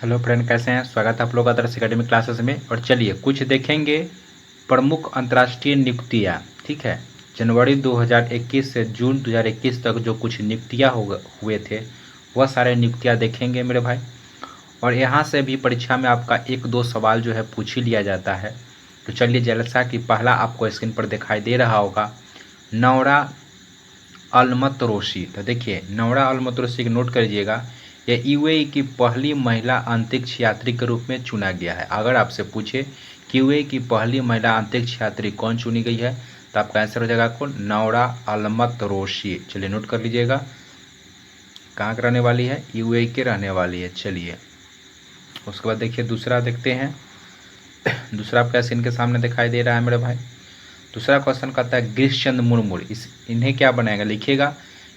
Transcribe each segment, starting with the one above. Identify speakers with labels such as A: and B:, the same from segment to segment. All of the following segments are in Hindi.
A: हेलो फ्रेंड, कैसे हैं? स्वागत है आप लोग आदर्श एकेडमिक क्लासेस में। और चलिए कुछ देखेंगे प्रमुख अंतर्राष्ट्रीय नियुक्तियां। ठीक है, जनवरी 2021 से जून 2021 तक जो कुछ नियुक्तियां हुए थे वह सारे नियुक्तियां देखेंगे मेरे भाई। और यहाँ से भी परीक्षा में आपका एक दो सवाल जो है पूछ ही लिया जाता है। तो चलिए, जैसा कि पहला आपको स्क्रीन पर दिखाई दे रहा होगा, नौरा अलमतरोशी। तो देखिए, नौरा अलमतरोशी को नोट करिएगा। यह यूएई की पहली महिला अंतरिक्ष यात्री के रूप में चुना गया है। अगर आपसे पूछे कि यूएई की पहली महिला अंतरिक्ष यात्री कौन चुनी गई है, तो आपका आंसर हो जाएगा कौन? नौरा अलमतरोशी। चलिए नोट कर लीजिएगा। कहाँ के रहने वाली है? यूएई के रहने वाली है। चलिए उसके बाद देखिए, दूसरा देखते हैं। दूसरा आपका स्क्रीन के सामने दिखाई दे रहा है मेरे भाई। दूसरा क्वेश्चन कहता है गिरीश चंद्र मुर्मू। इन्हें क्या बनाएगा? लिखिएगा,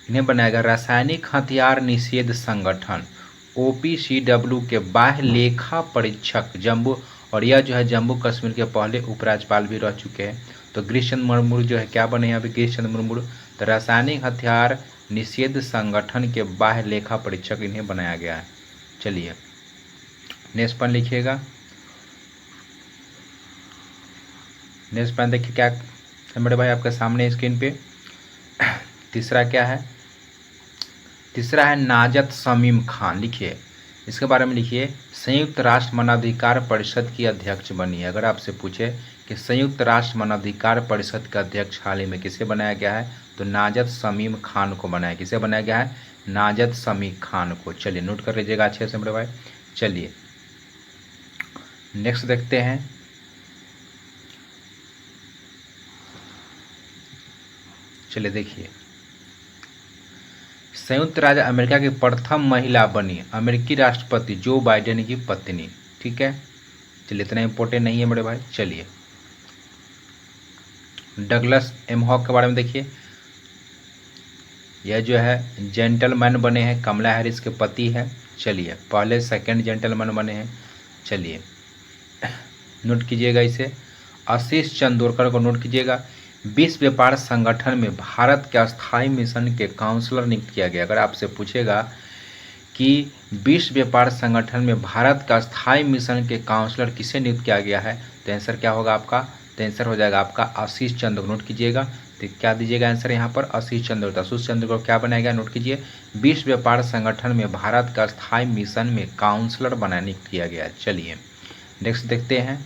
A: इन्हें बनाएगा रासायनिक हथियार निषेध संगठन OPCW के बाह्य लेखा परीक्षक जम्मू। और यह जो है जम्मू कश्मीर के पहले उपराज्यपाल भी रह चुके हैं। तो गिरीश चंद्र मुर्मू जो है क्या बने यहाँ पे? गिरीश चंद्र मुर्मू। तो रासायनिक हथियार निषेध संगठन के बाह्य लेखा परीक्षक इन्हें बनाया गया है। चलिए नेक्स्ट पॉइंट लिखिएगा। नेक्स्ट पॉइंट देखिए क्या है मेरे भाई आपके सामने स्क्रीन पे। तीसरा क्या है? तीसरा है नाजत शमीम खान। लिखिए, इसके बारे में लिखिए। संयुक्त राष्ट्र मानवाधिकार परिषद की अध्यक्ष बनी है। अगर आपसे पूछे कि संयुक्त राष्ट्र मानवाधिकार परिषद का अध्यक्ष हाल ही में किसे बनाया गया है, तो नाजत शमीम खान को बनाया। किसे बनाया गया है? नाजत शमीम खान को। चलिए नोट कर लीजिएगा अच्छे से मेरे भाई। चलिए नेक्स्ट देखते हैं। चलिए देखिए, संयुक्त राज्य अमेरिका की प्रथम महिला बनी अमेरिकी राष्ट्रपति जो बाइडेन की पत्नी। ठीक है, चलिए इतना इम्पोर्टेंट नहीं है मेरे भाई। चलिए डगलस एमहॉक के बारे में देखिए। यह जो है जेंटलमैन बने हैं, कमला हैरिस के पति हैं। चलिए पहले सेकंड जेंटलमैन बने हैं। चलिए नोट कीजिएगा इसे। आशीष चंदोरकर को नोट कीजिएगा। विश्व व्यापार संगठन में भारत के अस्थायी मिशन के काउंसलर नियुक्त किया गया। अगर आपसे पूछेगा कि विश्व व्यापार संगठन में भारत का स्थायी मिशन के काउंसलर किसे नियुक्त किया गया है, तो आंसर क्या होगा आपका? तो आंसर हो जाएगा आपका आशीष चंद्र। नोट कीजिएगा। तो क्या दीजिएगा आंसर यहाँ पर? आशीष चंद्र। तो आशीष चंद्र को क्या बनाया गया? नोट कीजिए। विश्व व्यापार संगठन में भारत का स्थायी मिशन में काउंसलर बनाने नियुक्त किया गया। चलिए नेक्स्ट देखते हैं।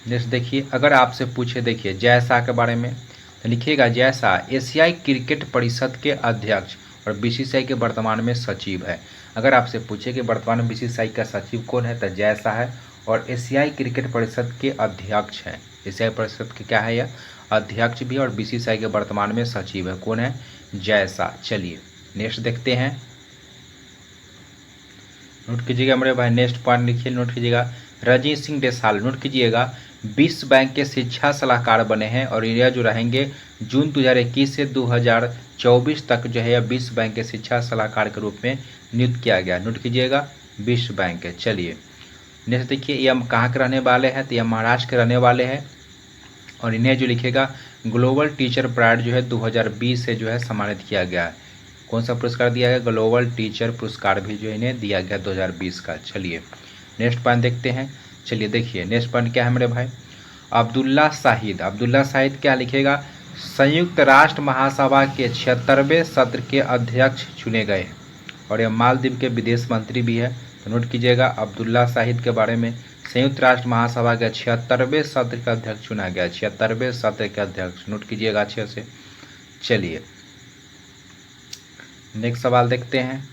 A: नेक्स्ट देखिए, अगर आपसे पूछे देखिए जय शाह के बारे में, तो लिखिएगा जय शाह एशियाई क्रिकेट परिषद के अध्यक्ष और बीसीसीआई के वर्तमान में सचिव है। अगर आपसे पूछे कि वर्तमान में बीसीसीआई का सचिव कौन है, तो जय शाह है। और एशियाई क्रिकेट परिषद के अध्यक्ष हैं। एशियाई परिषद के क्या है? यह अध्यक्ष भी और बीसीसीआई के वर्तमान में सचिव है। कौन है? जय शाह। चलिए नेक्स्ट देखते हैं। नोट कीजिएगा मेरे भाई, नेक्स्ट पॉइंट लिखिए, नोट कीजिएगा। रंजीत सिंह देसाल। नोट कीजिएगा, विश्व बैंक के शिक्षा सलाहकार बने हैं और यह जो रहेंगे जून 2021 से 2024 तक जो है विश्व बैंक के शिक्षा सलाहकार के रूप में नियुक्त किया गया। नोट कीजिएगा, विश्व बैंक है। चलिए नेक्स्ट देखिए, ये हम कहाँ के रहने वाले हैं, तो ये महाराष्ट्र के रहने वाले हैं। और इन्हें जो लिखेगा ग्लोबल टीचर प्राइड जो है 2020 से जो है सम्मानित किया गया है। कौन सा पुरस्कार दिया गया? ग्लोबल टीचर पुरस्कार भी जो इन्हें दिया गया 2020 का। चलिए नेक्स्ट पॉइंट देखते हैं। चलिए देखिए नेक्स्ट पॉइंट क्या है मेरे भाई? अब्दुल्ला शाहिद। अब्दुल्ला शाहिद क्या लिखेगा? संयुक्त राष्ट्र महासभा के 76वें सत्र के अध्यक्ष चुने गए और यह मालदीव के विदेश मंत्री भी है। तो नोट कीजिएगा अब्दुल्ला शाहिद के बारे में। संयुक्त राष्ट्र महासभा के 76वें सत्र का अध्यक्ष चुना गया। 76वें सत्र के अध्यक्ष, नोट कीजिएगा अच्छे से। चलिए नेक्स्ट सवाल देखते हैं।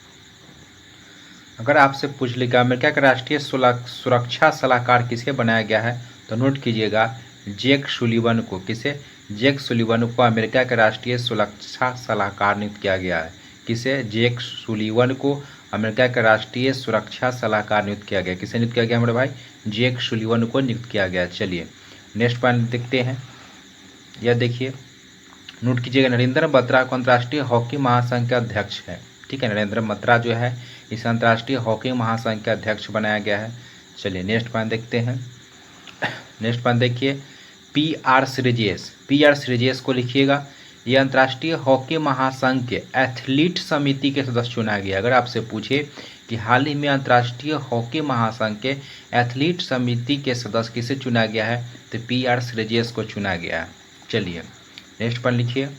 A: अगर आपसे पूछ लिखा अमेरिका के राष्ट्रीय सुरक्षा सलाहकार किसे बनाया गया है, तो नोट कीजिएगा जेक सुलिवन को। किसे? जेक सुलिवन को अमेरिका के राष्ट्रीय सुरक्षा सलाहकार नियुक्त किया गया है। किसे? जेक सुलिवन को अमेरिका के राष्ट्रीय सुरक्षा सलाहकार नियुक्त किया गया। किसे नियुक्त किया गया मेरे भाई? जेक सुलिवन को नियुक्त किया गया। चलिए नेक्स्ट पॉइंट देखते हैं। यह देखिए, नोट कीजिएगा नरेंद्र बत्रा को अंतर्राष्ट्रीय हॉकी महासंघ के अध्यक्ष है। ठीक है, नरेंद्र बत्रा जो है इस अंतर्राष्ट्रीय हॉकी महासंघ के अध्यक्ष बनाया गया है। चलिए नेक्स्ट पॉइंट देखते हैं। नेक्स्ट पॉइंट देखिए, P R Sreejesh. P R Sreejesh को लिखिएगा। ये अंतर्राष्ट्रीय हॉकी महासंघ के एथलीट समिति के सदस्य चुना गया। अगर आपसे पूछे कि हाल ही में अंतर्राष्ट्रीय हॉकी महासंघ के एथलीट समिति के सदस्य किसे चुना गया है, तो PR श्रीजेश को चुना गया है। चलिए नेक्स्ट पर लिखिए,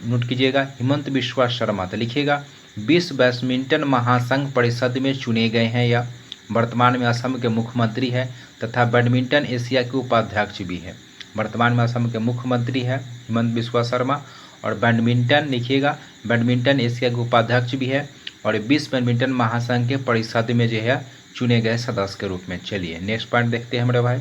A: नोट कीजिएगा, हिमंत बिस्वा शर्मा, तो लिखिएगा विश्व बैडमिंटन महासंघ परिषद में चुने गए हैं। या वर्तमान में असम के मुख्यमंत्री है तथा बैडमिंटन एशिया के उपाध्यक्ष भी है। वर्तमान में असम के मुख्यमंत्री है हिमंत बिस्वा शर्मा, और बैडमिंटन लिखिएगा बैडमिंटन एशिया के उपाध्यक्ष भी है, और विश्व बैडमिंटन महासंघ के परिषद में जो है चुने गए सदस्य के रूप में। चलिए नेक्स्ट पॉइंट देखते हैं मेरे भाई।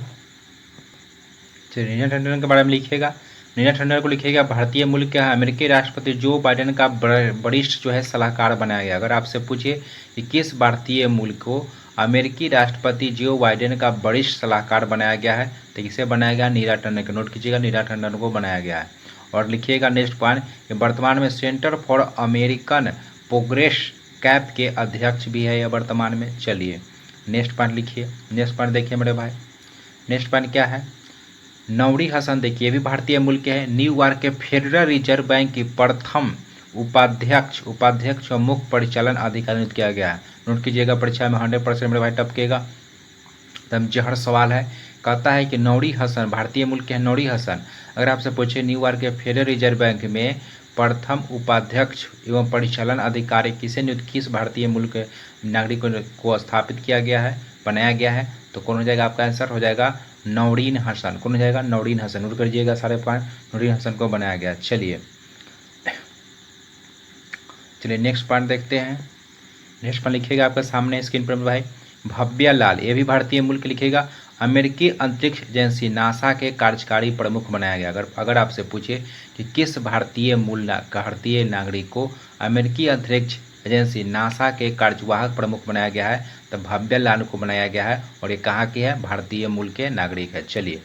A: चलिए नीरज टंडन के बारे में लिखिएगा, नीरज टंडन को लिखिएगा भारतीय मूल के अमेरिकी राष्ट्रपति जो बाइडेन का वरिष्ठ जो है सलाहकार बनाया गया। अगर आपसे पूछे कि किस भारतीय मूल को अमेरिकी राष्ट्रपति जो बाइडेन का वरिष्ठ सलाहकार बनाया गया है, तो किसे बनाया गया, नीरज टंडन को। नोट कीजिएगा नीरज टंडन को बनाया गया है। और लिखिएगा नेक्स्ट पॉइंट कि वर्तमान में centre for American progress cap के अध्यक्ष भी है यह वर्तमान में। चलिए नेक्स्ट पॉइंट लिखिए, नेक्स्ट पॉइंट देखिए मेरे भाई, नेक्स्ट पॉइंट क्या है, नौरी हसन देखिए, ये भी भारतीय मूल के हैं। न्यूयॉर्क के फेडरल रिजर्व बैंक की प्रथम उपाध्यक्ष और मुख्य परिचालन अधिकारी नियुक्त किया गया है। नोट कीजिएगा परीक्षा में 100% मेरे भाई टपकेगा, एकदम जहर सवाल है। कहता है कि नौरी हसन भारतीय मूल के हैं, नौरी हसन। अगर आपसे पूछे न्यूयॉर्क के फेडरल रिजर्व बैंक में प्रथम उपाध्यक्ष एवं परिचालन अधिकारी किसे नियुक्त, किस भारतीय मूल के नागरिक को स्थापित किया गया है, बनाया गया है, तो कौन हो जाएगा, आपका आंसर हो जाएगा नौरीन हसन। कौन हो जाएगा, नौरीन हसन। नोट करिएगा सारे पॉइंट, नौरीन हसन को बनाया गया। चलिए नेक्स्ट पॉइंट देखते हैं। नेक्स्ट पॉइंट लिखिएगा आपके सामने स्क्रीन पर भाई, भव्या लाल, ये भी भारतीय मूल के लिखिएगा, अमेरिकी अंतरिक्ष एजेंसी नासा के कार्यकारी प्रमुख बनाया गया। अगर आपसे पूछे कि किस भारतीय नागरिक को अमेरिकी अंतरिक्ष एजेंसी नासा के कार्यवाहक प्रमुख बनाया गया है, तो भव्या लाल को बनाया गया है, और ये कहाँ के है, भारतीय मूल के नागरिक है। चलिए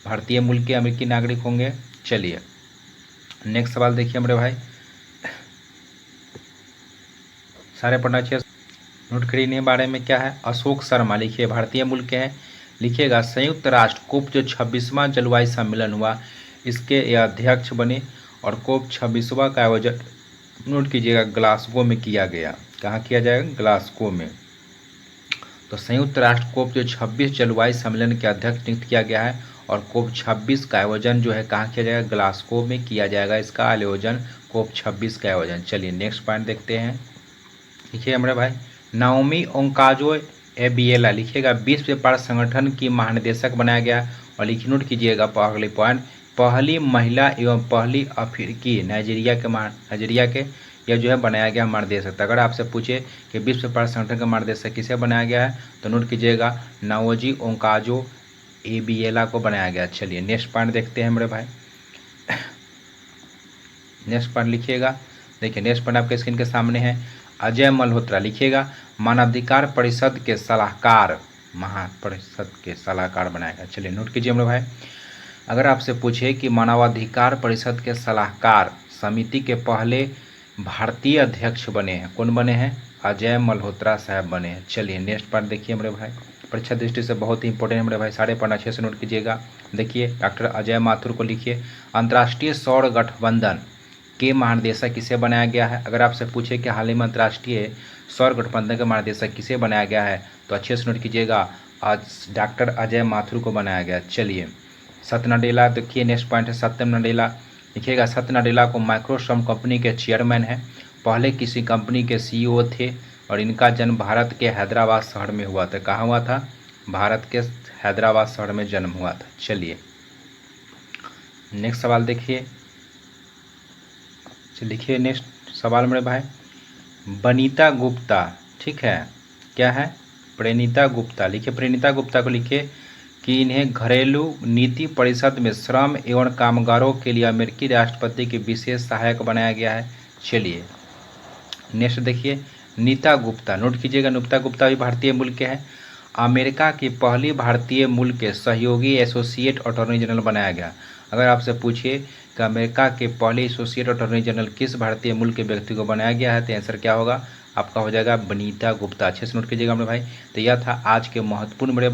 A: भारतीय मूल के अमेरिकी नागरिक होंगे। चलिए नेक्स्ट सवाल देखिए मेरे भाई, सारे पढ़ना चाहिए, नोट करिए बारे में क्या है। अशोक शर्मा लिखिए भारतीय मूल के हैं। लिखिएगा संयुक्त राष्ट्र कोप जो 26वां जलवायु सम्मेलन हुआ इसके ये अध्यक्ष बने, और कोप 26वां का आयोजन नोट कीजिएगा ग्लासगो में किया गया। कहाँ किया जाएगा, ग्लासगो में। तो संयुक्त राष्ट्र कोप जो 26 जलवायु सम्मेलन के अध्यक्ष नियुक्त किया गया है, और कोप 26 का आयोजन जो है कहाँ किया जाएगा, ग्लासगो में किया जाएगा इसका आयोजन, कोप 26 का आयोजन। चलिए नेक्स्ट पॉइंट देखते हैं। लिखिए हमारे भाई, नाओमी ओंकाजो एबियला लिखिएगा विश्व व्यापार संगठन की महानिदेशक बनाया गया, और लिखिए नोट कीजिएगा पहले पॉइंट, पहली महिला एवं पहली अफ्रीकी नाइजीरिया के यह जो है बनाया गया महानिदेशक। अगर आपसे पूछे कि विश्व व्यापार संगठन का महानिदेशक किसे बनाया गया है, तो नोट कीजिएगा नाओजी ओंकाजो एबियला को बनाया गया। चलिए नेक्स्ट पॉइंट देखते हैं मेरे भाई, नेक्स्ट पॉइंट लिखिएगा, देखिए नेक्स्ट पॉइंट आपके स्क्रीन के सामने है, अजय मल्होत्रा लिखिएगा मानवाधिकार परिषद के सलाहकार, महापरिषद के सलाहकार बनाएगा। चलिए नोट कीजिए मेरे भाई, अगर आपसे पूछे कि मानवाधिकार परिषद के सलाहकार समिति के पहले भारतीय अध्यक्ष बने हैं, कौन बने हैं, अजय मल्होत्रा साहब बने हैं। चलिए नेक्स्ट पार्ट देखिए मेरे भाई, परीक्षा दृष्टि से बहुत ही इंपॉर्टेंट है मेरे भाई, सारे पढ़ना अच्छे से नोट कीजिएगा। देखिए डॉक्टर अजय माथुर को लिखिए अंतर्राष्ट्रीय सौर गठबंधन के महानिदेशक किसे बनाया गया है। अगर आपसे पूछे कि हाल ही में अंतर्राष्ट्रीय सौर गठबंधन के महानिदेशक किसे बनाया गया है, तो अच्छे से नोट कीजिएगा, आज डॉक्टर अजय माथुर को बनाया गया। चलिए सत्य नडेला देखिए, नेक्स्ट पॉइंट है सत्यम नडेला लिखिएगा, सत्य नडेला को माइक्रोसॉफ्ट कंपनी के चेयरमैन है, पहले किसी कंपनी के CEO थे, और इनका जन्म भारत के हैदराबाद शहर में हुआ था। कहाँ हुआ था, भारत के हैदराबाद शहर में जन्म हुआ था। चलिए नेक्स्ट सवाल देखिए, लिखिए नेक्स्ट सवाल मेरे भाई, बनीता गुप्ता, ठीक है, क्या है, प्रेनिता गुप्ता लिखिए, प्रेनिता गुप्ता को लिखिए कि इन्हें घरेलू नीति परिषद में श्रम एवं कामगारों के लिए अमेरिकी राष्ट्रपति की विशेष सहायक बनाया गया है। चलिए नेक्स्ट देखिए, नीता गुप्ता, नोट कीजिएगा, नीता गुप्ता भी भारतीय मूल के हैं, अमेरिका की पहली भारतीय मूल के सहयोगी एसोसिएट अटॉर्नी जनरल बनाया गया। अगर आपसे पूछिए कि अमेरिका के पहले एसोसिएट अटॉर्नी जनरल किस भारतीय मूल के व्यक्ति को बनाया गया है, तो आंसर क्या होगा, आपका हो जाएगा बनीता गुप्ता। अच्छे से नोट कीजिएगा मेरे भाई। तो यह था आज के महत्वपूर्ण मेरे